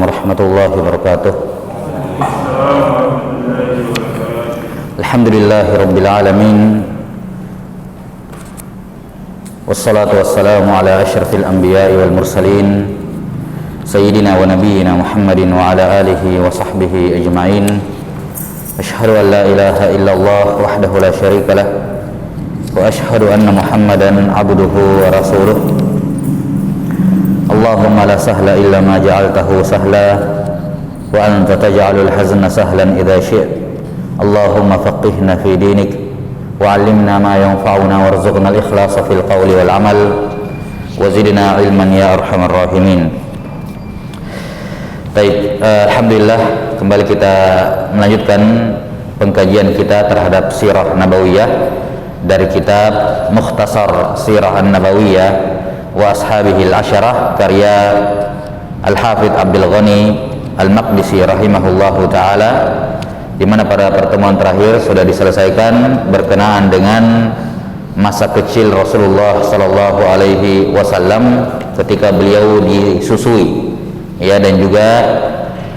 warahmatullahi wabarakatuh. Alhamdulillahi rabbil alamin. Wassalatu wassalamu ala asyrafil anbiya'i wal mursalin sayyidina wa nabiyyina Muhammadin wa ala alihi wa sahbihi ajma'in. Asyhadu an la ilaha illallah wahdahu la syarika lah wa asyhadu anna Muhammadan abduhu wa rasuluh. Allahumma la sahla illa ma ja'altahu sahla wa anta taj'alul hazna sahlan idza syi'ta. Allahumma faqihna fi dinik wa 'allimna ma yanfa'una warzuqna al-ikhlasa fil qawli wal 'amal wa zidna 'ilman ya arhamar rahimin. Baik, alhamdulillah kembali kita melanjutkan pengkajian kita terhadap Sirah Nabawiyah dari kitab Mukhtasar Sirah An-Nabawiyah wa Ashabihil Asyarah karya Al-Hafidh Abdul Ghani Al-Maqdisi rahimahullahu ta'ala, di mana pada pertemuan terakhir sudah diselesaikan berkenaan dengan masa kecil Rasulullah sallallahu alaihi wasallam ketika beliau disusui, ya, dan juga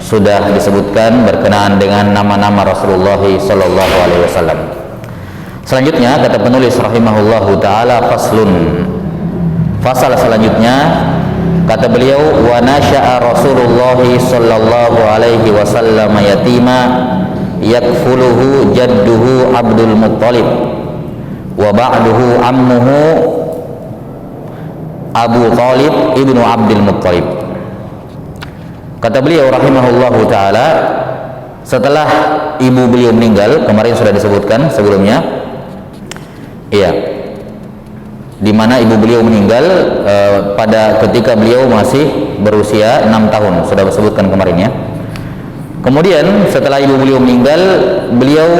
sudah disebutkan berkenaan dengan nama-nama Rasulullah sallallahu alaihi wasallam. Selanjutnya kata penulis rahimahullahu ta'ala, faslun, fasal selanjutnya kata beliau, wa nasya'a Rasulullah sallallahu alaihi wasallam yatima yakfuluhu jadduhu Abdul Muttalib wa ba'duhu ammuhu Abu Talib ibnu Abdul Muttalib. Kata beliau rahimahullahu ta'ala, setelah ibu beliau meninggal, kemarin sudah disebutkan sebelumnya, iya, di mana ibu beliau meninggal pada ketika beliau masih berusia 6 tahun, sudah disebutkan kemarin ya. Kemudian setelah ibu beliau meninggal, beliau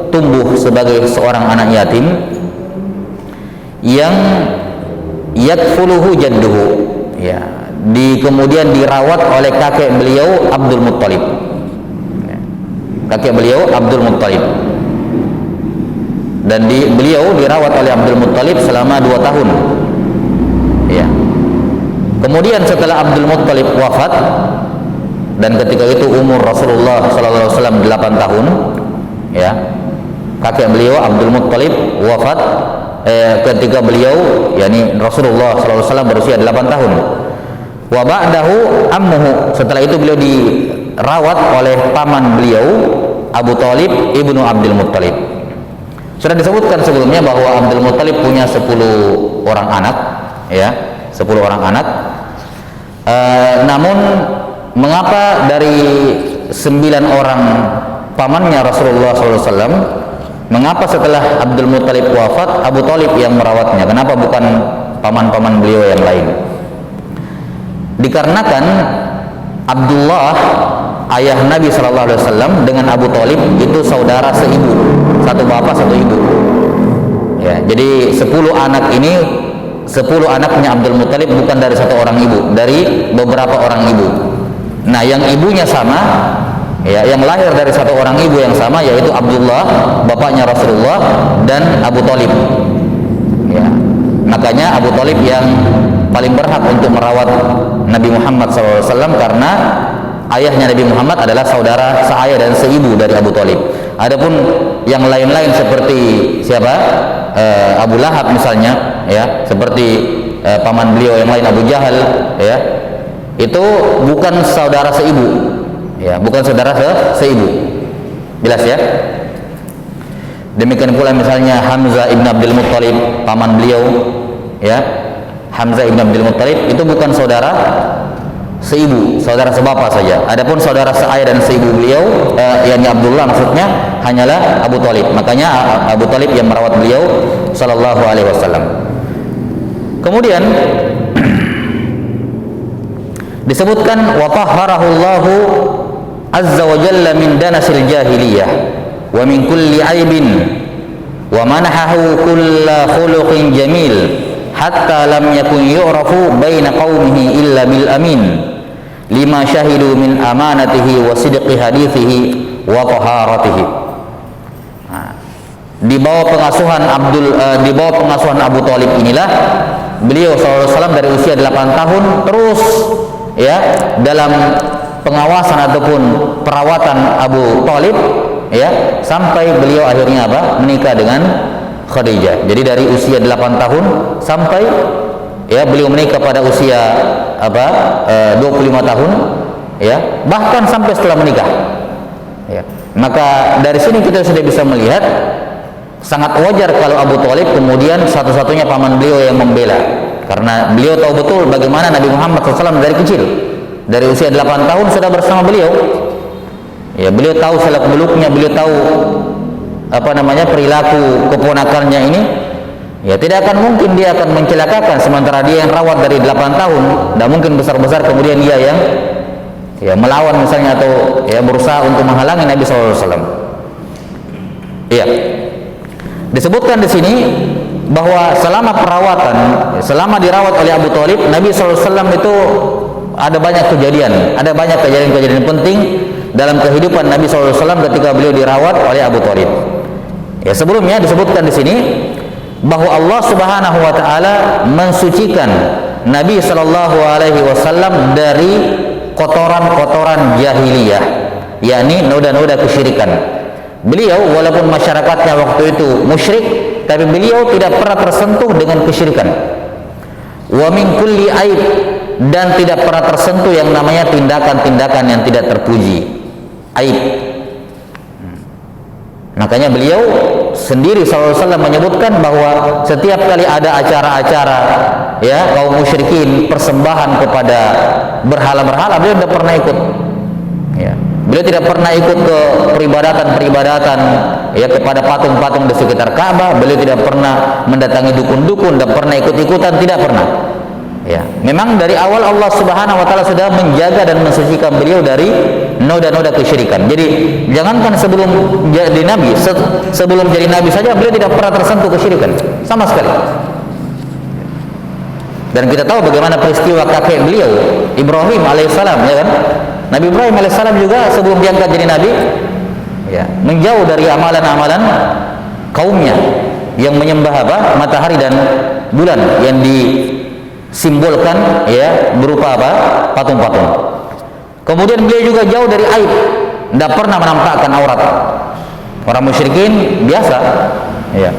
tumbuh sebagai seorang anak yatim yang yakfuluhu jadduhu, ya, kemudian dirawat oleh kakek beliau Abdul Muttalib. Kakek beliau Abdul Muttalib, dan beliau dirawat oleh Abdul Muttalib selama 2 tahun, ya. Kemudian setelah Abdul Muttalib wafat, dan ketika itu umur Rasulullah sallallahu alaihi wasallam 8 tahun, ya, kakek beliau Abdul Muttalib wafat ketika beliau, yakni Rasulullah sallallahu alaihi wasallam berusia 8 tahun. Wa ba'dahu ammuhu, setelah itu beliau dirawat oleh paman beliau Abu Talib ibnu Abdul Muttalib. Sudah disebutkan sebelumnya bahwa Abdul Muttalib punya 10 orang anak, ya, 10 orang anak. Namun mengapa dari 9 orang pamannya Rasulullah SAW, mengapa setelah Abdul Muttalib wafat Abu Talib yang merawatnya? Kenapa bukan paman-paman beliau yang lain? Dikarenakan Abdullah, ayah Nabi Shallallahu Alaihi Wasallam, dengan Abu Talib itu saudara seibu, satu bapak satu ibu. Ya, jadi 10 anak ini, 10 anaknya Abdul Muttalib bukan dari satu orang ibu, dari beberapa orang ibu. Nah, yang ibunya sama, ya, yang lahir dari satu orang ibu yang sama, yaitu Abdullah, bapaknya Rasulullah, dan Abu Talib. Ya, makanya Abu Talib yang paling berhak untuk merawat Nabi Muhammad SAW karena ayahnya Nabi Muhammad adalah saudara seayah dan seibu dari Abu Talib. Adapun yang lain-lain seperti siapa, Abu Lahab misalnya, ya, seperti paman beliau yang lain Abu Jahal, ya, itu bukan saudara seibu, ya, bukan saudara seibu. Jelas ya. Demikian pula misalnya Hamzah ibn Abdul Muttalib, paman beliau, ya, Hamzah ibn Abdul Muttalib itu bukan saudara seibu, saudara sebapak saja. Adapun saudara seayah dan seibu beliau, yakni Abdullah maksudnya, hanyalah Abu Talib. Makanya Abu Talib yang merawat beliau sallallahu alaihi wasallam. Kemudian disebutkan wa tahharahu Allahu azza wa jalla min danasil jahiliyah wa min kulli aibin wa manahahu kulla khuluqin jamil hatta lam yakun yu'rafu baina qaumihi illa bil amin lima syahidu min amanatihi wa sidqi hadithihi wa taharatihi. Di bawah pengasuhan Abu Talib inilah beliau SAW dari usia 8 tahun terus, ya, dalam pengawasan ataupun perawatan Abu Thalib, ya, sampai beliau akhirnya apa? Menikah dengan Khadijah. Jadi dari usia 8 tahun sampai, ya, beliau menikah pada usia 25 tahun, ya, bahkan sampai setelah menikah, ya. Maka dari sini kita sudah bisa melihat sangat wajar kalau Abu Thalib kemudian satu-satunya paman beliau yang membela, karena beliau tahu betul bagaimana Nabi Muhammad SAW dari kecil, dari usia 8 tahun sudah bersama beliau, ya. Beliau tahu seluk beluknya, beliau tahu perilaku keponakannya ini, ya. Tidak akan mungkin dia akan mencelakakan, sementara dia yang rawat dari 8 tahun. Tidak mungkin besar-besar kemudian dia yang, ya, melawan misalnya, atau, ya, berusaha untuk menghalangi Nabi SAW. Iya, disebutkan di sini bahwa selama perawatan, selama dirawat oleh Abu Thalib, Nabi SAW itu ada banyak kejadian penting dalam kehidupan Nabi SAW ketika beliau dirawat oleh Abu Thalib. Ya, sebelumnya disebutkan di sini bahwa Allah Subhanahu wa taala mensucikan Nabi sallallahu alaihi wasallam dari kotoran-kotoran jahiliyah, yakni noda-noda kesyirikan. Beliau walaupun masyarakatnya waktu itu musyrik, tapi beliau tidak pernah tersentuh dengan kesyirikan. Wa min kulli aib, dan tidak pernah tersentuh yang namanya tindakan-tindakan yang tidak terpuji, aib. Makanya beliau sendiri SAW menyebutkan bahwa setiap kali ada acara-acara, ya, kaum musyrikin persembahan kepada berhala-berhala, beliau tidak pernah ikut, ya. Beliau tidak pernah ikut ke peribadatan-peribadatan, ya, kepada patung-patung di sekitar Ka'bah. Beliau tidak pernah mendatangi dukun-dukun, tidak pernah ikut-ikutan, tidak pernah. Ya, memang dari awal Allah Subhanahu wa taala sudah menjaga dan mensucikan beliau dari noda-noda kesyirikan. Jadi jangankan sebelum jadi nabi, sebelum jadi nabi saja beliau tidak pernah tersentuh kesyirikan sama sekali. Dan kita tahu bagaimana peristiwa kakek beliau Ibrahim alaihissalam, ya kan? Nabi Ibrahim alaihissalam juga sebelum diangkat jadi nabi, ya, menjauh dari amalan-amalan kaumnya yang menyembah matahari dan bulan yang disimbolkan, ya, berupa patung-patung. Kemudian beliau juga jauh dari aib, tidak pernah menampakkan aurat. Orang musyrikin biasa, ya,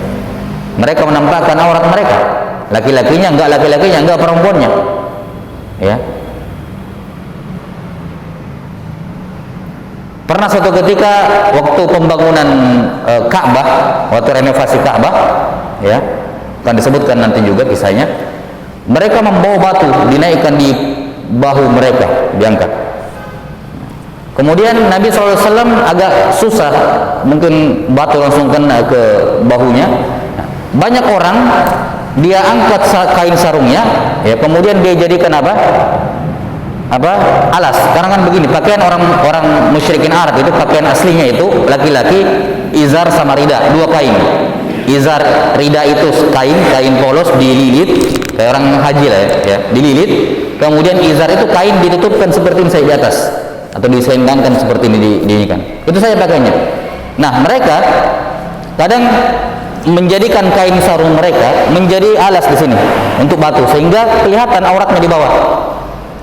mereka menampakkan aurat mereka, laki-lakinya enggak perempuannya, ya. Pernah suatu ketika waktu pembangunan Ka'bah, waktu renovasi Ka'bah, ya, akan disebutkan nanti juga kisahnya, mereka membawa batu dinaikkan di bahu mereka, diangkat. Kemudian Nabi SAW agak susah, mungkin batu langsung kena ke bahunya. Banyak orang dia angkat kain sarungnya, ya, kemudian dia jadikan alas. Sekarang kan begini, pakaian orang musyrikin Arab itu, pakaian aslinya itu laki-laki izar sama rida, dua kain. Izar, rida itu kain polos dililit kayak orang haji lah, ya, dililit. Kemudian izar itu kain ditutupkan seperti ini saya di atas, atau diselenggangan seperti ini kan. Itu saya pakainya. Nah, mereka kadang menjadikan kain sarung mereka menjadi alas di sini untuk batu, sehingga kelihatan auratnya di bawah.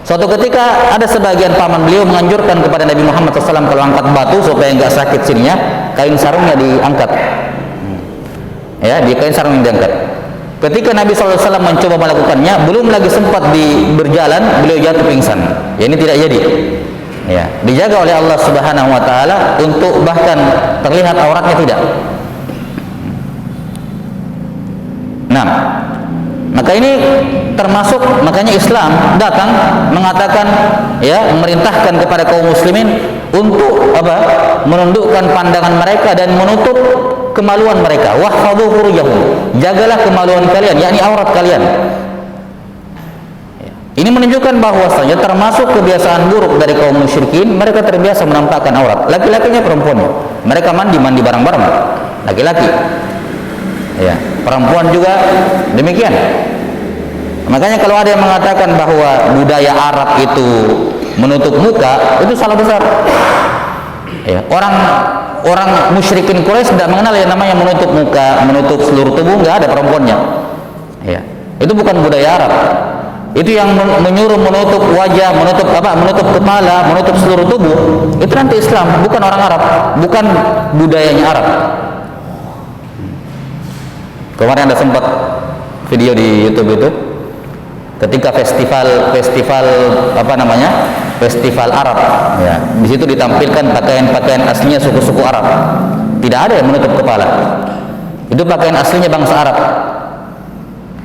Suatu ketika ada sebagian paman beliau menganjurkan kepada Nabi Muhammad SAW kalau angkat batu supaya enggak sakit sininya, kain sarungnya diangkat, ya, di kain sarung yang diangkat. Ketika Nabi SAW mencoba melakukannya, belum lagi sempat berjalan, beliau jatuh pingsan. Ya, ini tidak jadi. Ya, dijaga oleh Allah Subhanahu wa taala untuk bahkan terlihat auratnya tidak. Nah, maka ini termasuk, makanya Islam datang mengatakan, ya, memerintahkan kepada kaum muslimin untuk menundukkan pandangan mereka dan menutup kemaluan mereka. Wahfadhu furujahum, jagalah kemaluan kalian, yakni aurat kalian. Ini menunjukkan bahwasanya termasuk kebiasaan buruk dari kaum musyrikin, mereka terbiasa menampakkan aurat, laki-lakinya perempuannya. Mereka mandi bareng-bareng, laki-laki, ya, perempuan juga demikian. Makanya kalau ada yang mengatakan bahwa budaya Arab itu menutup muka, itu salah besar. Ya, orang musyrikin Quraisy tidak mengenal yang namanya menutup muka, menutup seluruh tubuh, nggak ada perempuannya. Ya, itu bukan budaya Arab. Itu yang menyuruh menutup wajah, menutup kepala, menutup seluruh tubuh, itu nanti Islam, bukan orang Arab, bukan budayanya Arab. Kemarin ada sempat video di YouTube itu, ketika festival festival Arab, ya, di situ ditampilkan pakaian aslinya suku-suku Arab, tidak ada yang menutup kepala, itu pakaian aslinya bangsa Arab,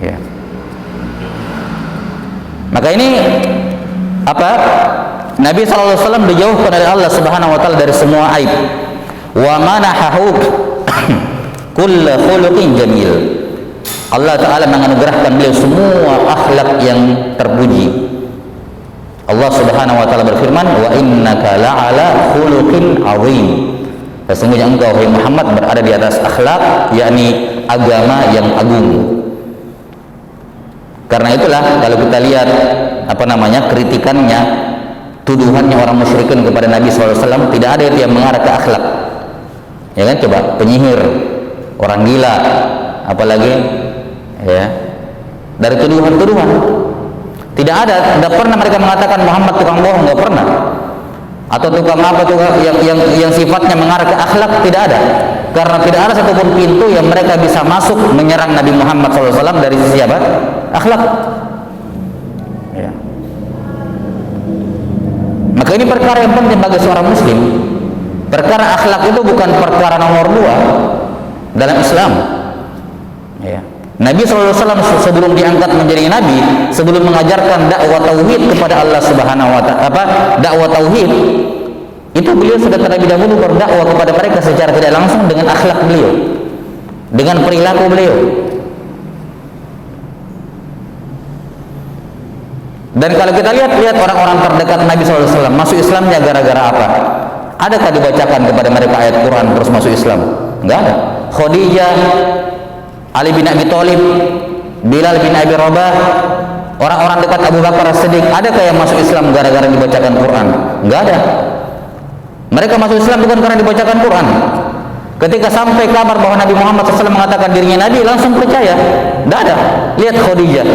ya. Maka ini Nabi SAW dijauhkan oleh Allah Subhanahu wa taala dari semua aib. Wa manahahu kull khuluqin jamil. Allah taala menganugerahkan beliau semua akhlak yang terpuji. Allah Subhanahu wa taala berfirman, "Wa innaka la'ala khuluqin 'azim." Sesungguhnya engkau wahai Muhammad berada di atas akhlak, yakni agama yang agung. Karena itulah kalau kita lihat kritikannya, tuduhannya orang musyrikin kepada Nabi SAW, tidak ada yang mengarah ke akhlak, ya kan? Coba penyihir, orang gila, apalagi ya, dari tuduhan-tuduhan tidak pernah mereka mengatakan Muhammad tukang bohong, nggak pernah, atau tukang yang sifatnya mengarah ke akhlak, tidak ada. Karena tidak ada satupun pintu yang mereka bisa masuk menyerang Nabi Muhammad SAW dari sisi apa? Akhlak, ya. Maka ini perkara yang penting bagi seorang muslim. Perkara akhlak itu bukan perkara nomor 2 dalam Islam, ya. Nabi SAW sebelum diangkat menjadi nabi, sebelum mengajarkan dakwah tauhid kepada Allah Subhanahu wa taala, dakwah tauhid, itu beliau sudah terlebih dahulu berdakwah kepada mereka secara tidak langsung dengan akhlak beliau, dengan perilaku beliau. Dan kalau kita lihat orang-orang terdekat Nabi SAW masuk Islamnya gara-gara apa? Adakah dibacakan kepada mereka ayat Quran terus masuk Islam? Enggak ada. Khadijah, Ali bin Abi Thalib, Bilal bin Abi Rabah, orang-orang dekat Abu Bakar As-Siddiq, adakah yang masuk Islam gara-gara dibacakan Quran? Enggak ada. Mereka masuk Islam bukan karena dibacakan Quran. Ketika sampai kabar bahwa Nabi Muhammad SAW mengatakan dirinya Nabi, langsung percaya. Tidak ada. Lihat Khadijah,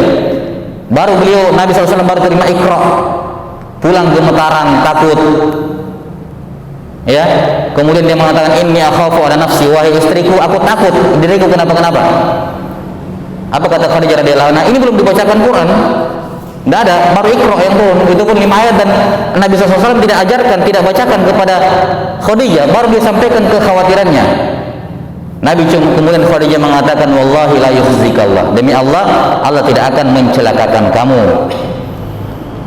baru Nabi SAW baru terima Iqra, pulang gemetaran, takut, ya. Kemudian dia mengatakan, inni akhafu ala nafsi, wahai istriku, aku takut diriku kenapa. Apa kata Khadijah radhiyallahu anha? Ini belum dibacakan Quran, tidak ada, baru Iqra yang turun, itu pun 5 ayat, dan Nabi SAW tidak ajarkan, tidak bacakan kepada Khadijah, baru disampaikan kekhawatirannya. Nabi kemudian Khadijah mengatakan, wallahi la yukhzikallah, demi Allah, Allah tidak akan mencelakakan kamu.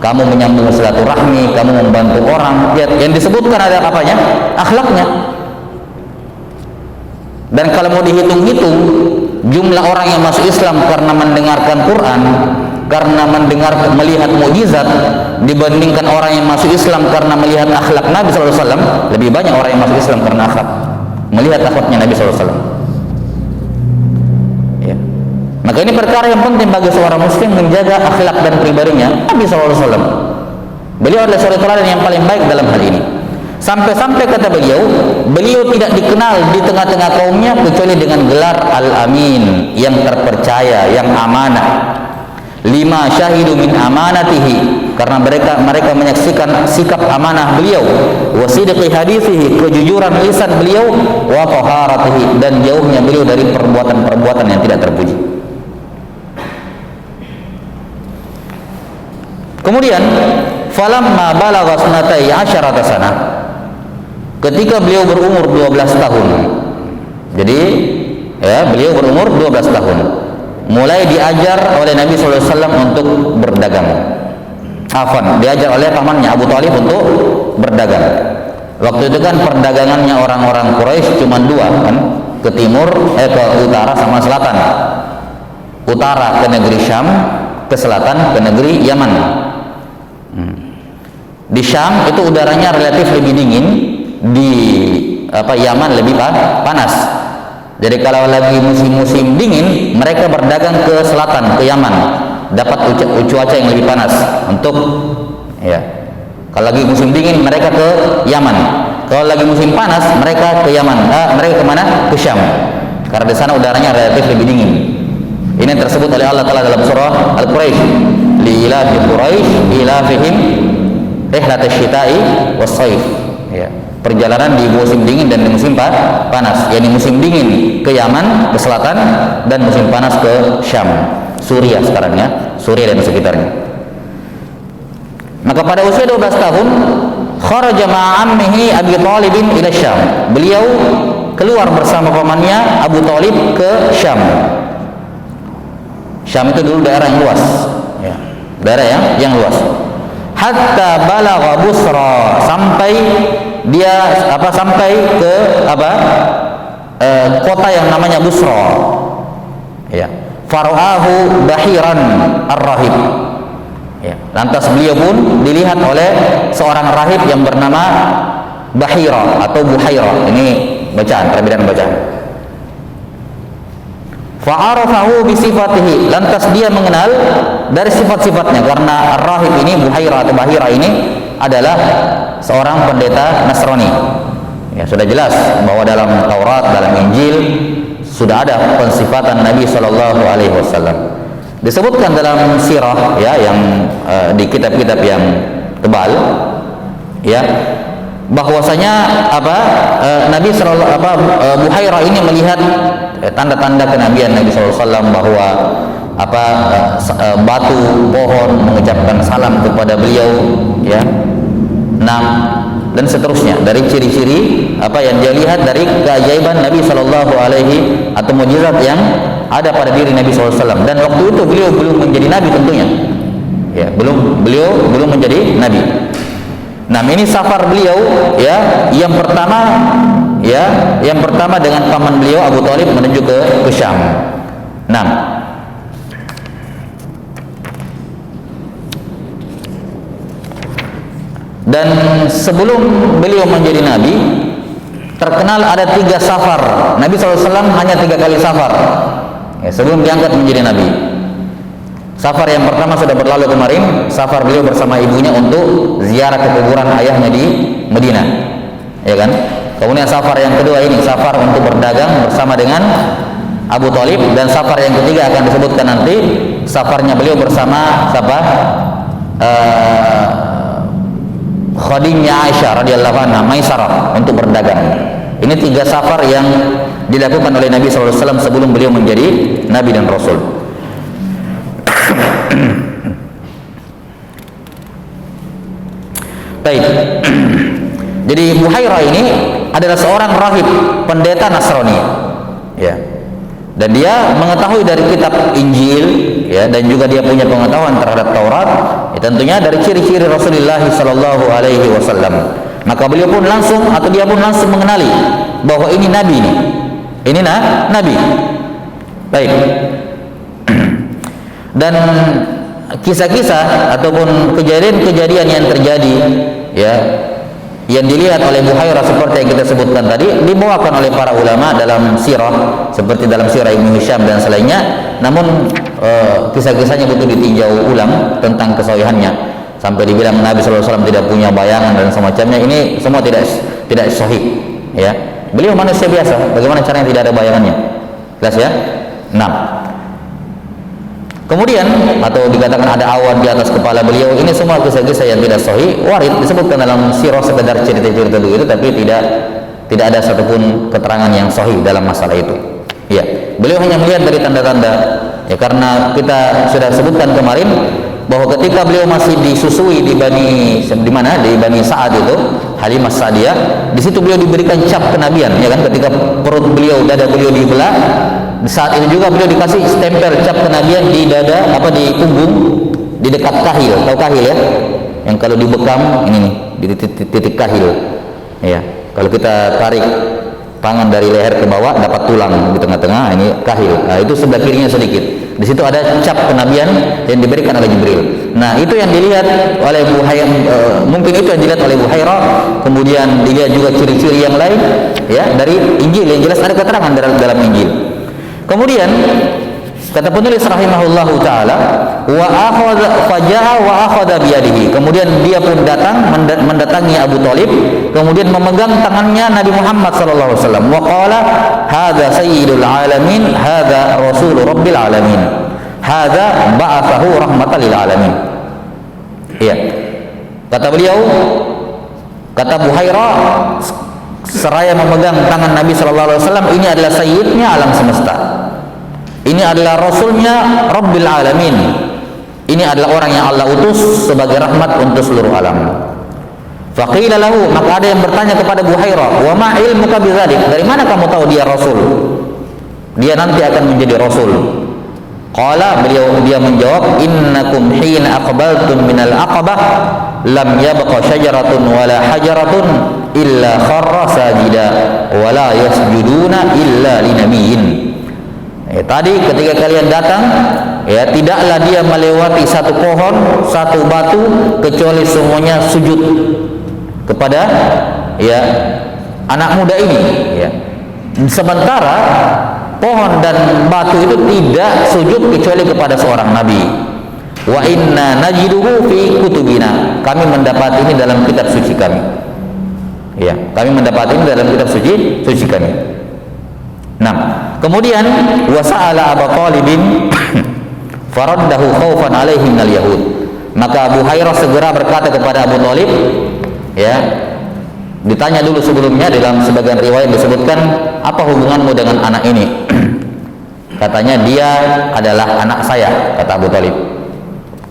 Kamu menyambung silaturahmi, kamu membantu orang. Yang disebutkan ada apanya? Akhlaknya. Dan kalau mau dihitung-hitung jumlah orang yang masuk Islam karena mendengarkan Quran, karena melihat mukjizat, dibandingkan orang yang masuk Islam karena melihat akhlak Nabi SAW, lebih banyak orang yang masuk Islam karena akhlak, melihat akhlaknya Nabi SAW, ya. Maka ini perkara yang penting bagi seorang muslim, menjaga akhlak dan pribadinya Nabi SAW. Beliau adalah suri teladan yang paling baik dalam hal ini. Sampai-sampai kata beliau tidak dikenal di tengah-tengah kaumnya kecuali dengan gelar Al-Amin, yang terpercaya, yang amanah. Lima syahidu min amanatihi, karena mereka menyaksikan sikap amanah beliau, wa sidqi hadithihi, kejujuran lisan beliau, wa taharatihi, dan jauhnya beliau dari perbuatan-perbuatan yang tidak terpuji. Kemudian falamma balagha sunatai asyarata sana, ketika beliau berumur 12 tahun. Jadi ya, beliau berumur 12 tahun, mulai diajar oleh Nabi SAW untuk berdagang. Diajar oleh pamannya Abu Thalib untuk berdagang. Waktu itu kan perdagangannya orang-orang Quraisy cuma 2 kan, ke timur, ke utara sama selatan. Utara ke negeri Syam, ke selatan ke negeri Yaman. Di Syam itu udaranya relatif lebih dingin, di Yaman lebih panas. Jadi kalau lagi musim-musim dingin, mereka berdagang ke selatan, ke Yaman, dapat cuaca yang lebih panas untuk, ya. Kalau lagi musim dingin, mereka ke Yaman. Kalau lagi musim panas, mereka ke Yaman. Mereka kemana? Ke Syam. Karena di sana udaranya relatif lebih dingin. Ini yang tersebut oleh Allah Taala dalam surah Al-Quraisy. li ilafi Quraisy ilafihim rihlat asy-syita'i was-shaif. Ya, perjalanan di musim dingin dan di musim panas, yakni musim dingin ke Yaman, ke selatan, dan musim panas ke Syam, Suriah sekarang ya, Suriah dan sekitarnya. Maka pada usia 12 tahun kharaja ma'ammihi Abi Thalib ila Syam. Beliau keluar bersama pamannya Abu Thalib ke Syam. Syam itu dulu daerah yang luas, ya, daerah yang luas. Hatta balagha Busra, sampai dia sampai ke kota yang namanya Busra. Ya. Fara'ahu Bahiran ar-rahib. Ya. Lantas beliau pun dilihat oleh seorang rahib yang bernama Bahira atau Buhaira. Ini bacaan, perbedaan bacaan. Fa'arafahu bi sifatihi, lantas dia mengenal dari sifat-sifatnya, karena ar-rahib ini, Buhaira atau Bahira ini adalah seorang pendeta Nasrani. Ya, sudah jelas bahwa dalam Taurat, dalam Injil sudah ada pensifatan Nabi Shallallahu Alaihi Wasallam. Disebutkan dalam sirah, ya, yang di kitab-kitab yang tebal, ya, bahwasanya Nabi Buhaira ini melihat tanda-tanda kenabian Nabi SAW, bahwa batu, pohon mengucapkan salam kepada beliau, ya, dan seterusnya, dari ciri-ciri yang dia lihat dari keajaiban Nabi Shallallahu Alaihi atau mukjizat yang ada pada diri Nabi SAW. Dan waktu itu beliau belum menjadi nabi tentunya, ya, beliau belum menjadi nabi. Ini safar beliau, ya, yang pertama dengan paman beliau Abu Thalib menuju ke Syam. Dan sebelum beliau menjadi nabi, terkenal ada 3 safar. Nabi SAW hanya 3 kali safar, ya, sebelum diangkat menjadi nabi. Safar yang pertama sudah berlalu kemarin, safar beliau bersama ibunya untuk ziarah ke kuburan ayahnya di Madinah, ya kan? Kemudian safar yang kedua ini safar untuk berdagang bersama dengan Abu Thalib, dan safar yang ketiga akan disebutkan nanti, safarnya beliau bersama khadimnya Aisyah radhiyallahu anha, Maisarah, untuk berdagang. Ini 3 safar yang dilakukan oleh Nabi SAW sebelum beliau menjadi nabi dan rasul. Baik. Jadi Buhaira ini adalah seorang rahib, pendeta Nasrani, ya. Dan dia mengetahui dari kitab Injil, ya, dan juga dia punya pengetahuan terhadap Taurat, ya, tentunya dari ciri-ciri Rasulullah Sallallahu Alaihi Wasallam. Maka beliau pun langsung, atau dia pun langsung mengenali bahwa ini nabi, ini nabi. Baik. Dan kisah-kisah ataupun kejadian-kejadian yang terjadi, ya, yang dilihat oleh Buhaira seperti yang kita sebutkan tadi, dibawakan oleh para ulama dalam sirah, seperti dalam sirah Ibnu Hisham dan selainnya. Namun kisah-kisahnya butuh ditinjau ulang tentang kesahihannya, sampai dibilang Nabi SAW tidak punya bayangan dan semacamnya. Ini semua tidak sahih, ya. Beliau manusia biasa, bagaimana caranya tidak ada bayangannya? Jelas, ya. Kemudian, atau dikatakan ada awan di atas kepala beliau, ini semua kisah-kisah yang tidak sahih, warid, disebutkan dalam sirah, sekedar cerita-cerita begitu, tapi tidak ada satupun keterangan yang sahih dalam masalah itu. Ya, beliau hanya melihat dari tanda-tanda, ya, karena kita sudah sebutkan kemarin bahwa ketika beliau masih disusui di Bani Sa'ad itu, Halimah Sa'diyah, di situ beliau diberikan cap kenabian, ya kan, ketika perut beliau, dada beliau dibelah. Saat itu juga beliau dikasih stempel cap kenabian di dada, di punggung, di dekat kahil. Tahu kahil, ya? Yang kalau dibekam ini nih, di titik kahil. Ya, kalau kita tarik tangan dari leher ke bawah dapat tulang di tengah-tengah, ini kahil. Nah, itu sebelah kirinya sedikit. Di situ ada cap kenabian yang diberikan oleh Jibril. Nah, itu yang dilihat oleh Buhaira, mungkin itu yang dilihat oleh Buhaira. Kemudian dilihat juga ciri-ciri yang lain, ya, dari Injil, yang jelas ada keterangan dalam Injil. Kemudian kata penulis rahimahullahu taala, wa akhadha biyadihi. Kemudian dia pun datang mendatangi Abu Thalib, kemudian memegang tangannya Nabi Muhammad sallallahu alaihi wasallam. Wa qala hadza sayyidul alamin, hadza rasul rabbil alamin. hadza ba'athahu rahmatan lil alamin. Iya. Kata beliau, kata Buhairah seraya memegang tangan Nabi sallallahu alaihi wasallam, ini adalah sayyidnya alam semesta. Ini adalah rasulnya Rabbil alamin. Ini adalah orang yang Allah utus sebagai rahmat untuk seluruh alam. Faqila lahu, maka ada yang bertanya kepada Buhairah, wa ma ilmuka bidzalik? Dari mana kamu tahu dia rasul? Dia nanti akan menjadi rasul. Qala, dia menjawab, innakum hina aqbaltum minal aqabah lam yabqa syajaratun wala hajaratun illa kharra sajida wala yasjuduna illa linamiyyin. Tadi ketika kalian datang, ya, tidaklah dia melewati satu pohon, satu batu, kecuali semuanya sujud kepada, ya, anak muda ini, ya. Sementara pohon dan batu itu tidak sujud kecuali kepada seorang nabi. Wa inna najiduhu fi kutubina, kami mendapat ini dalam kitab suci kami. Ya, kami mendapat ini dalam kitab suci kami. Nah, kemudian wasa'ala Abu Talibin faraddahu khaufan alaihi minal yahud. Maka Abu Hurairah segera berkata kepada Abu Talib, ya, ditanya dulu sebelumnya, dalam sebagian riwayat disebutkan, apa hubunganmu dengan anak ini? Katanya, dia adalah anak saya, kata Abu Talib.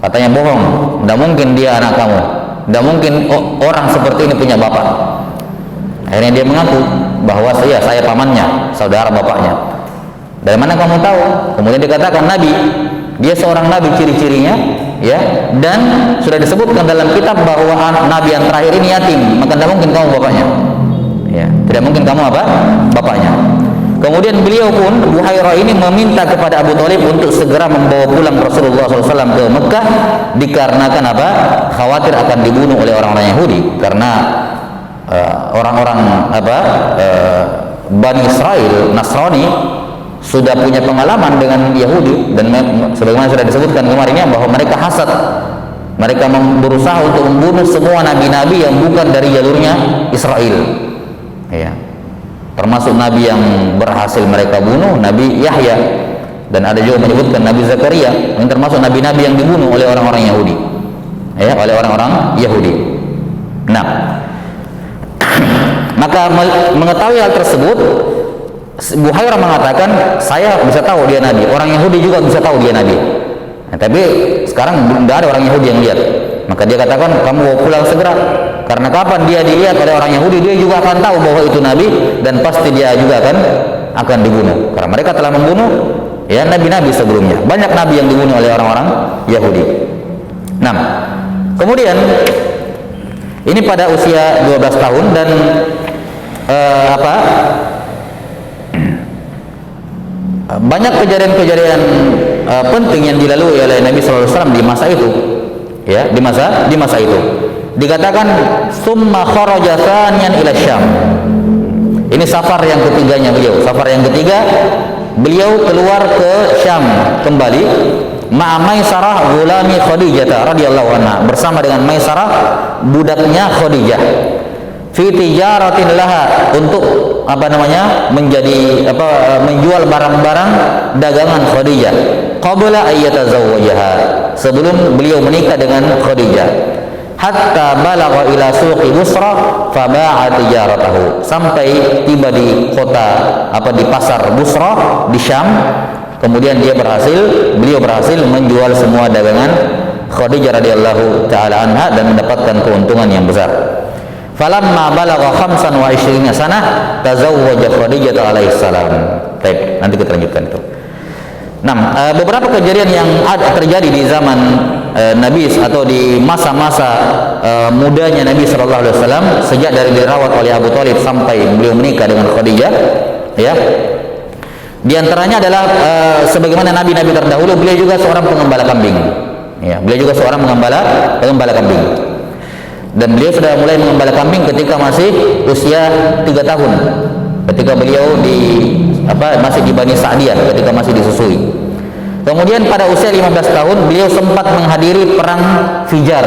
Katanya, bohong, tidak mungkin dia anak kamu, tidak mungkin orang seperti ini punya bapak. Akhirnya dia mengaku bahwa saya pamannya, saudara bapaknya. Dari mana kamu tahu? Kemudian dikatakan nabi, dia seorang nabi, ciri-cirinya, ya, dan sudah disebutkan dalam kitab bahwa nabi yang terakhir ini yatim, maka tidak mungkin kamu bapaknya, ya, tidak mungkin kamu apa? Bapaknya. Kemudian beliau pun, Buhairah ini meminta kepada Abu Talib untuk segera membawa pulang Rasulullah SAW ke Mekah, dikarenakan apa? Khawatir akan dibunuh oleh orang-orang Yahudi, karena orang-orang Bani Israel, Nasrani, sudah punya pengalaman dengan Yahudi, dan sebagaimana sudah disebutkan kemarinnya bahwa mereka hasad, mereka berusaha untuk membunuh semua nabi-nabi yang bukan dari jalurnya Israel, ya, termasuk nabi yang berhasil mereka bunuh, Nabi Yahya, dan ada juga menyebutkan Nabi Zakaria, yang termasuk nabi-nabi yang dibunuh oleh orang-orang Yahudi, ya, oleh orang-orang Yahudi. Nah, maka mengetahui hal tersebut, Buhairah mengatakan, saya bisa tahu dia nabi, orang Yahudi juga bisa tahu dia nabi. Nah, tapi sekarang tidak ada orang Yahudi yang lihat. Maka dia katakan, kamu bawa pulang segera, karena kapan dia dilihat oleh orang Yahudi, dia juga akan tahu bahwa itu nabi, dan pasti dia juga akan dibunuh, karena mereka telah membunuh, ya, nabi-nabi sebelumnya. Banyak nabi yang dibunuh oleh orang-orang Yahudi. Nah, kemudian ini pada usia 12 tahun, dan banyak kejadian-kejadian penting yang dilalui oleh Nabi SAW di masa itu, ya, di masa itu. Dikatakan, summa kharaja thaniyan ila Syam. Ini safar yang ketiganya beliau. Safar yang ketiga beliau keluar ke Syam kembali, ma'a Maisarah gulami Khadijah radhiyallahu anha, bersama dengan Maisarah budaknya Khadijah, fi tijaratin laha, untuk menjual barang-barang dagangan Khadijah, qabla ayyatazawwajaha, sebelum beliau menikah dengan Khadijah, hatta balagha ila suqi Busra faba'a tijaratahu, sampai tiba di kota di pasar Busra di Syam. Kemudian beliau berhasil menjual semua dagangan Khadijah radhiyallahu taala anha dan mendapatkan keuntungan yang besar. Falamma balagha 25 sanah tazawwaja Khadijah alaihi salam. Baik, nanti kita lanjutkan itu. Nah, beberapa kejadian yang terjadi di zaman Nabi atau di masa-masa mudanya Nabi sallallahu alaihi wasallam, sejak dari dirawat oleh Abu Talib sampai beliau menikah dengan Khadijah, ya. Di antaranya adalah sebagaimana nabi-nabi terdahulu, beliau juga seorang pengembala kambing. Ya, beliau juga seorang pengembala kambing. Dan beliau sudah mulai mengembala kambing ketika masih usia 3 tahun. Ketika beliau masih di Bani Sa'diyah, ketika masih disusui. Kemudian pada usia 15 tahun beliau sempat menghadiri perang Fijar.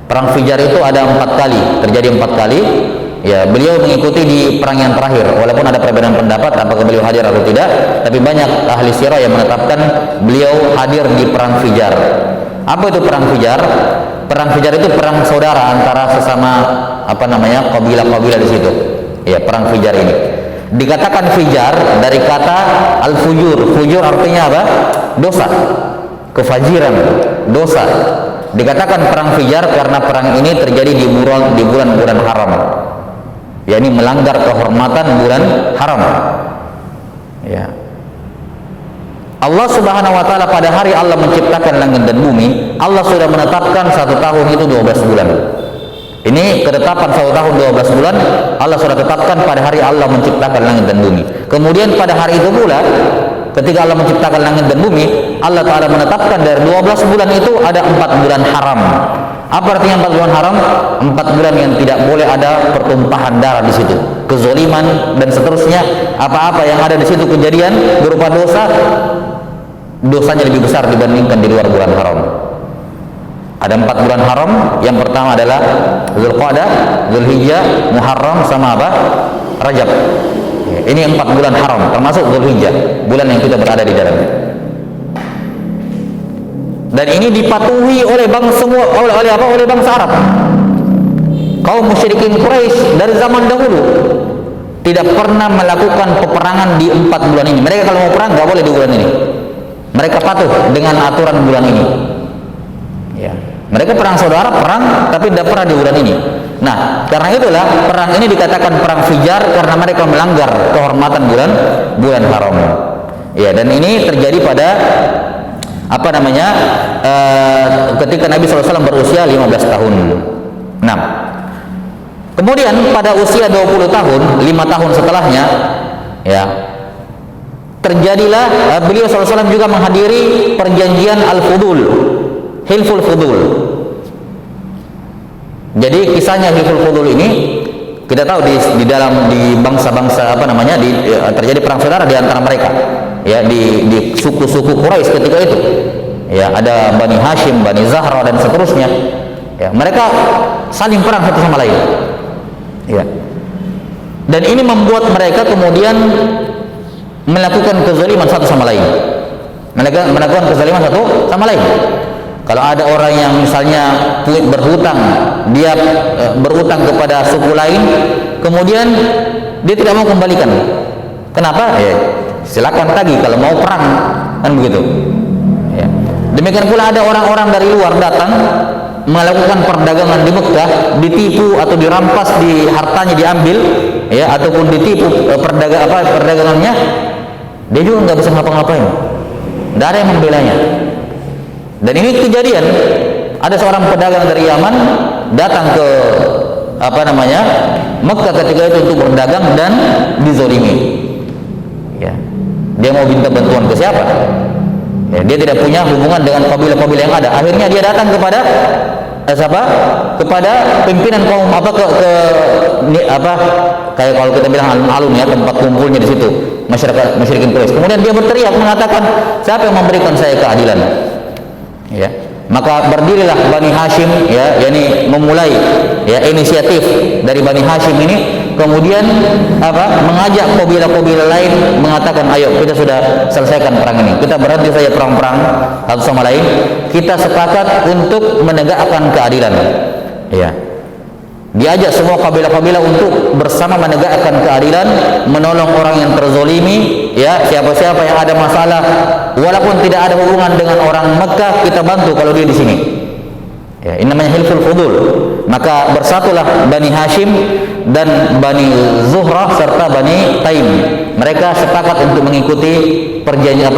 Perang Fijar itu ada 4 kali, terjadi 4 kali. Ya, beliau mengikuti di perang yang terakhir, walaupun ada perbedaan pendapat apakah beliau hadir atau tidak, tapi banyak ahli sirah yang menetapkan beliau hadir di perang Fijar. Apa itu perang Fijar? Perang Fijar itu perang saudara antara sesama kabilah-kabilah di situ. Ya, perang Fijar ini. Dikatakan Fijar dari kata al-fujur. Fujur artinya apa? Dosa. Kefajiran, dosa. Dikatakan perang Fijar karena perang ini terjadi di bulan-bulan haram. yakni melanggar kehormatan bulan haram. Ya. Allah Subhanahu wa taala pada hari Allah menciptakan langit dan bumi, Allah sudah menetapkan 1 tahun itu 12 bulan. Ini ketetapan 1 tahun 12 bulan Allah sudah tetapkan pada hari Allah menciptakan langit dan bumi. Kemudian pada hari itu pula ketika Allah menciptakan langit dan bumi, Allah Ta'ala menetapkan dari 12 bulan itu ada 4 bulan haram. Apa artinya 4 bulan haram? 4 bulan yang tidak boleh ada pertumpahan darah di situ, kezoliman dan seterusnya. Apa-apa yang ada di situ kejadian berupa dosa, dosanya lebih besar dibandingkan di luar bulan haram. Ada 4 bulan haram. Yang pertama adalah Zulqa'dah, Zulhijjah, Muharram, sama apa? Rajab. Ini 4 bulan haram, termasuk Zulhijjah, bulan yang kita berada di dalamnya. Dan ini dipatuhi oleh oleh bangsa Arab. Kaum musyrikin Quraisy dari zaman dahulu tidak pernah melakukan peperangan di 4 bulan ini. Mereka kalau mau perang nggak boleh di bulan ini. Mereka patuh dengan aturan bulan ini. Ya. Mereka perang saudara, perang tapi tidak pernah di bulan ini. Nah, karena itulah perang ini dikatakan perang Fijar karena mereka melanggar kehormatan bulan haram. Ya, dan ini terjadi pada ketika Nabi SAW berusia 15 tahun. Nah, kemudian pada usia 20 tahun, 5 tahun setelahnya, ya, terjadilah beliau SAW juga menghadiri perjanjian Al-Fudul, Hilful Fudul. Jadi kisahnya Hilful Fudul ini kita tahu di bangsa-bangsa terjadi perang saudara di antara mereka, ya, di suku-suku Quraisy ketika itu, ya, ada Bani Hashim, Bani Zahra dan seterusnya, ya, mereka saling perang satu sama lain, ya, dan ini membuat mereka kemudian melakukan kezaliman satu sama lain, melakukan kezaliman satu sama lain. Kalau ada orang yang misalnya berhutang, dia berhutang kepada suku lain, kemudian dia tidak mau kembalikan. Kenapa? Ya, silakan tagih kalau mau perang, kan begitu. Ya. Demikian pula ada orang-orang dari luar datang melakukan perdagangan di Mekah, ditipu atau dirampas, hartanya diambil, ya, ataupun ditipu perdagangannya, dia juga nggak bisa ngapa-ngapain. Tidak ada yang membelanya. Dan ini kejadian, ada seorang pedagang dari Yaman datang ke Mekah ketika itu untuk berdagang dan dizolimi. Ya. Dia mau minta bantuan ke siapa? Ya, dia tidak punya hubungan dengan kabilah-kabilah yang ada. Akhirnya dia datang kepada kepada pimpinan kaum kayak kalau kita bilang alun-alun, ya, tempat kumpulnya di situ masyarakat musyrikin Quraisy. Kemudian dia berteriak mengatakan, siapa yang memberikan saya keadilan? Ya, maka berdirilah Bani Hashim, ya, yakni memulai, ya, inisiatif dari Bani Hashim ini, kemudian mengajak kabilah-kabilah lain mengatakan, ayo kita sudah selesaikan perang ini, kita berhenti saja perang-perang satu sama lain, kita sepakat untuk menegakkan keadilan. Ya, diajak semua kabilah-kabilah untuk bersama menegakkan keadilan, menolong orang yang terzolimi, ya, siapa-siapa yang ada masalah, walaupun tidak ada hubungan dengan orang Mekah, kita bantu kalau dia di sini. Ya, ini namanya Hilful Fudul. Maka bersatulah Bani Hashim dan Bani Zuhrah serta Bani Taim. Mereka sepakat untuk mengikuti perjanjian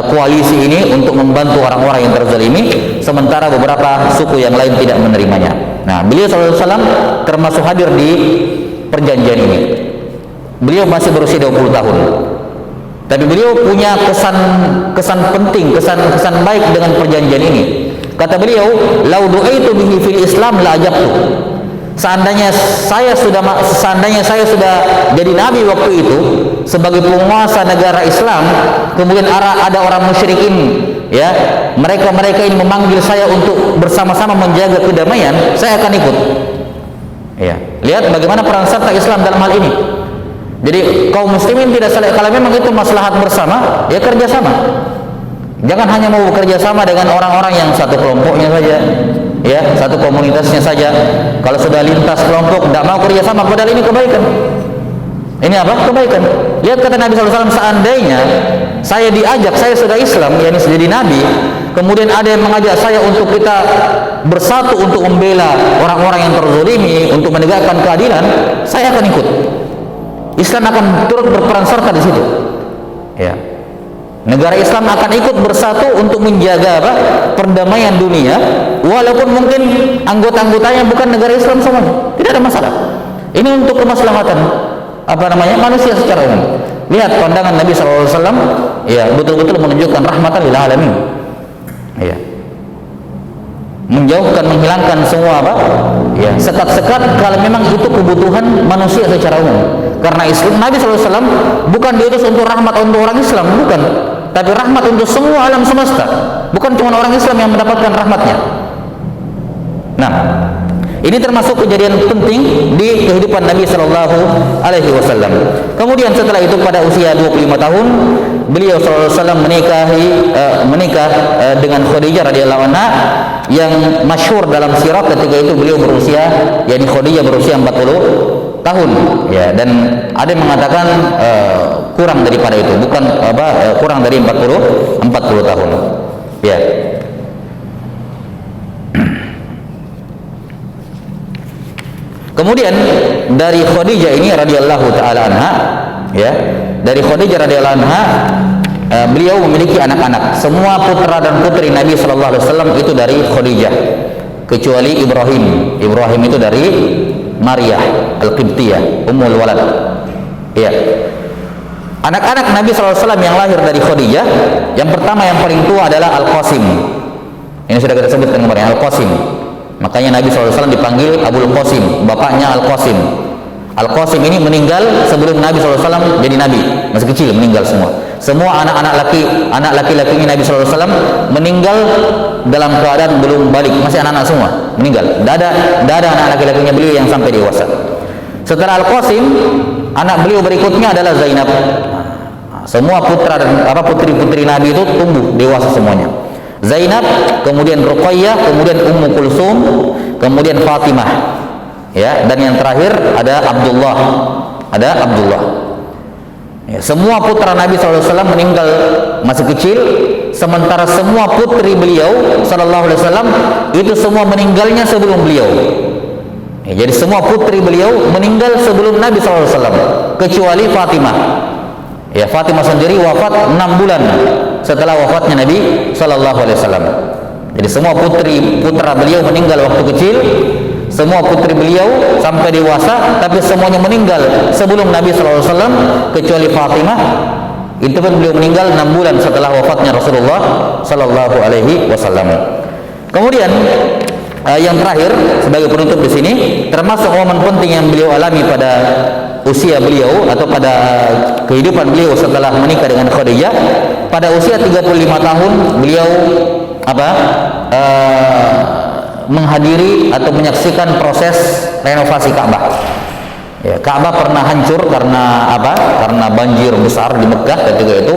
koalisi ini untuk membantu orang-orang yang terzalimi, sementara beberapa suku yang lain tidak menerimanya. Nah, beliau SAW termasuk hadir di perjanjian ini. Beliau masih berusia 20 tahun. Tapi beliau punya kesan penting, kesan baik dengan perjanjian ini. Kata beliau, "Lau du'aitu bihi fil Islam la ajabtu." Seandainya saya sudah jadi nabi waktu itu sebagai penguasa negara Islam, kemudian ada orang musyrikin, ya, mereka ini memanggil saya untuk bersama-sama menjaga kedamaian, saya akan ikut. Ya. Lihat bagaimana peran serta Islam dalam hal ini. Jadi kaum muslimin tidak saling, kalau memang itu maslahat bersama, ya kerjasama. Jangan hanya mau bekerja sama dengan orang-orang yang satu kelompoknya saja, ya satu komunitasnya saja. Kalau sudah lintas kelompok tidak mau kerjasama, padahal ini kebaikan. Ini apa? Kebaikan. Lihat kata Nabi SAW, seandainya saya diajak, saya sudah Islam, yakni jadi Nabi, kemudian ada yang mengajak saya untuk kita bersatu untuk membela orang-orang yang terzalimi, untuk menegakkan keadilan, saya akan ikut. Islam akan turut berperan serta di situ. Ya. Negara Islam akan ikut bersatu untuk menjaga apa? Perdamaian dunia, walaupun mungkin anggota-anggotanya bukan negara Islam semuanya. Tidak ada masalah. Ini untuk kemaslahatan manusia secara umum. Lihat pandangan Nabi SAW, ya betul-betul menunjukkan rahmatan lil alamin. Ya. Menjauhkan, menghilangkan semua ya sekat-sekat kalau memang itu kebutuhan manusia secara umum. Karena Islam, Nabi SAW bukan diutus untuk rahmat untuk orang Islam, bukan, tapi rahmat untuk semua alam semesta. Bukan cuma orang Islam yang mendapatkan rahmatnya. Nah, ini termasuk kejadian penting di kehidupan Nabi Sallallahu Alaihi Wasallam. Kemudian setelah itu pada usia 25 tahun beliau Sallallahu Alaihi Wasallam menikah dengan Khadijah radhiyallahu anha, yang masyhur dalam sirah ketika itu beliau berusia, yakni Khadijah berusia 40 tahun. Ya, dan ada yang mengatakan kurang daripada itu, bukan kurang dari 40 tahun. Ya. Kemudian dari Khadijah ini radhiyallahu taala anha, ya, dari Khadijah radhiyallahu anha, beliau memiliki anak-anak. Semua putra dan putri Nabi sallallahu alaihi wasallam itu dari Khadijah, kecuali Ibrahim. Ibrahim itu dari Maryah Al-Qibtiyah, Ummul Walad. Ya. Anak-anak Nabi sallallahu alaihi wasallam yang lahir dari Khadijah, yang pertama yang paling tua adalah Al-Qasim. Ini sudah kita sebutkan kemarin, Al-Qasim. Makanya Nabi SAW dipanggil Abul Qasim, bapaknya Al-Qasim. Al-Qasim ini meninggal sebelum Nabi SAW jadi Nabi, masih kecil meninggal semua. Semua anak laki-lakinya Nabi SAW meninggal dalam keadaan belum balik, masih anak-anak semua meninggal. Tidak ada anak laki-lakinya beliau yang sampai dewasa. Setelah Al-Qasim, anak beliau berikutnya adalah Zainab. Semua putra dan putri-putri Nabi itu tumbuh dewasa semuanya. Zainab, kemudian Ruqayyah, kemudian Ummu Kulsum, kemudian Fatimah. Ya, dan yang terakhir ada Abdullah. Ya, semua putra Nabi SAW meninggal masih kecil, sementara semua putri beliau SAW itu semua meninggalnya sebelum beliau. Ya, jadi semua putri beliau meninggal sebelum Nabi SAW, kecuali Fatimah. Ya, Fatimah sendiri wafat 6 bulan setelah wafatnya Nabi Sallallahu Alaihi Wasallam. Jadi semua putra beliau meninggal waktu kecil, semua putri beliau sampai dewasa, tapi semuanya meninggal sebelum Nabi Sallallahu Alaihi Wasallam, kecuali Fatimah. Itu pun beliau meninggal 6 bulan setelah wafatnya Rasulullah Sallallahu Alaihi Wasallam. Kemudian yang terakhir sebagai penutup di sini, termasuk momen penting yang beliau alami pada usia beliau atau pada kehidupan beliau setelah menikah dengan Khadijah. Pada usia 35 tahun beliau menghadiri atau menyaksikan proses renovasi Ka'bah. Ya, Ka'bah pernah hancur karena karena banjir besar di Mekah ketika itu,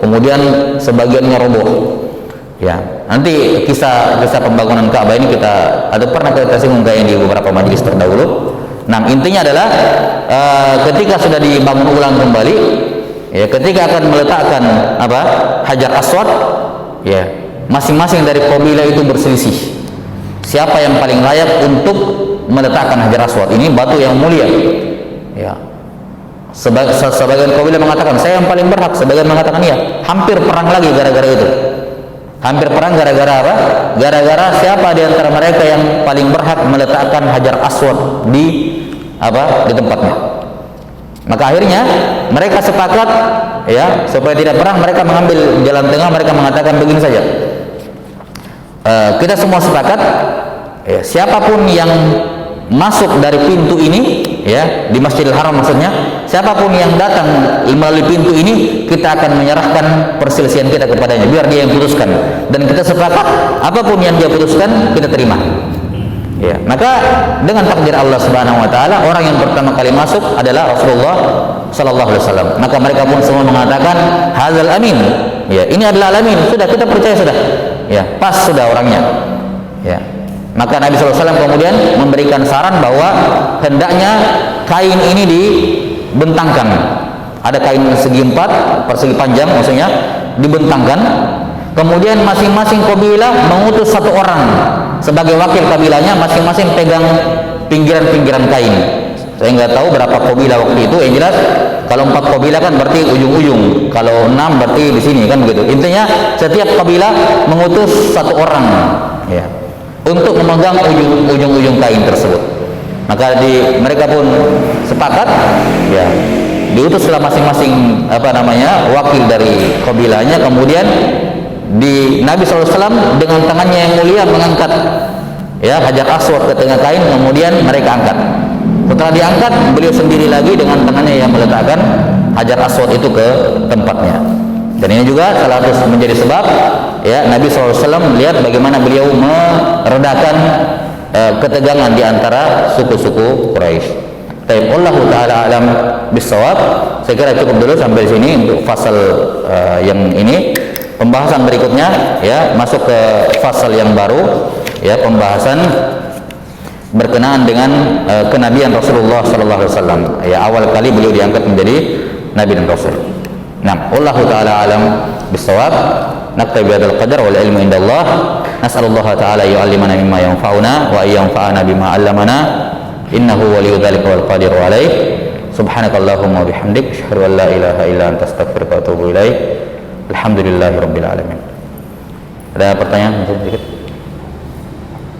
kemudian sebagiannya roboh. Ya, nanti kisah pembangunan Ka'bah ini pernah kita singgung kayaknya di beberapa majelis terdahulu. Nah, intinya adalah ketika sudah dibangun ulang kembali, ya, ketika akan meletakkan Hajar Aswad, ya, masing-masing dari kabilah itu berselisih siapa yang paling layak untuk meletakkan Hajar Aswad. Ini batu yang mulia. Ya. Sebagian kabilah mengatakan saya yang paling berhak, sebagian mengatakan ya. Hampir perang lagi gara-gara itu. Hampir perang gara-gara apa? Gara-gara siapa di antara mereka yang paling berhak meletakkan Hajar Aswad di tempatnya. Maka akhirnya mereka sepakat, ya, supaya tidak perang, mereka mengambil jalan tengah. Mereka mengatakan begini saja, kita semua sepakat, ya, siapapun yang masuk dari pintu ini, ya, di Masjidil Haram maksudnya, siapapun yang datang melalui pintu ini, kita akan menyerahkan perselisihan kita kepadanya, biar dia yang putuskan. Dan kita sepakat apapun yang dia putuskan kita terima. Ya, maka dengan takdir Allah Subhanahu wa taala, orang yang pertama kali masuk adalah Rasulullah sallallahu alaihi wasallam. Maka mereka pun semua mengatakan hadzal amin. Ya, ini adalah al-amin. Sudah, kita percaya sudah. Ya, pas sudah orangnya. Ya. Maka Nabi sallallahu alaihi wasallam kemudian memberikan saran bahwa hendaknya kain ini dibentangkan. Ada kain segi 4, persegi panjang maksudnya, dibentangkan. Kemudian masing-masing kabilah mengutus satu orang sebagai wakil kabilahnya, masing-masing pegang pinggiran-pinggiran kain. Saya nggak tahu berapa kabilah waktu itu. Yang jelas kalau 4 kabilah kan berarti ujung-ujung, kalau 6 berarti di sini kan begitu. Intinya setiap kabilah mengutus satu orang, ya, untuk memegang ujung-ujung kain tersebut. Maka mereka pun sepakat, ya, diutuslah masing-masing wakil dari kabilahnya. Kemudian Nabi SAW dengan tangannya yang mulia mengangkat, ya, Hajar Aswad ke tengah kain, kemudian mereka angkat. Setelah diangkat, beliau sendiri lagi dengan tangannya yang meletakkan Hajar Aswad itu ke tempatnya. Dan ini juga salah satu menjadi sebab, ya, Nabi SAW melihat bagaimana beliau meredakan ketegangan di antara suku-suku Quraisy. Baik, Allahu taala alam bisawab. Saya kira cukup dulu sampai sini untuk fasal yang ini. Pembahasan berikutnya, ya, masuk ke fasal yang baru, ya, pembahasan berkenaan dengan kenabian Rasulullah sallallahu alaihi wasallam. Ya, awal kali beliau diangkat menjadi nabi dan rasul. Nah, wallahu taala alam bisawab. Naktabi bihadzal qadar wal ilmu indallah. Nas'alullaha taala yu'allimana mimma yanfa'una wa yanfa'ana bima 'allamana. Innahu waliyyu dzalika wal qadiru alaih. Subhanakallahumma wa bihamdik, asyhadu an la ilaha illa anta, astaghfiruka wa atubu ilaik. Alhamdulillahirabbil alamin. Ada pertanyaan sedikit?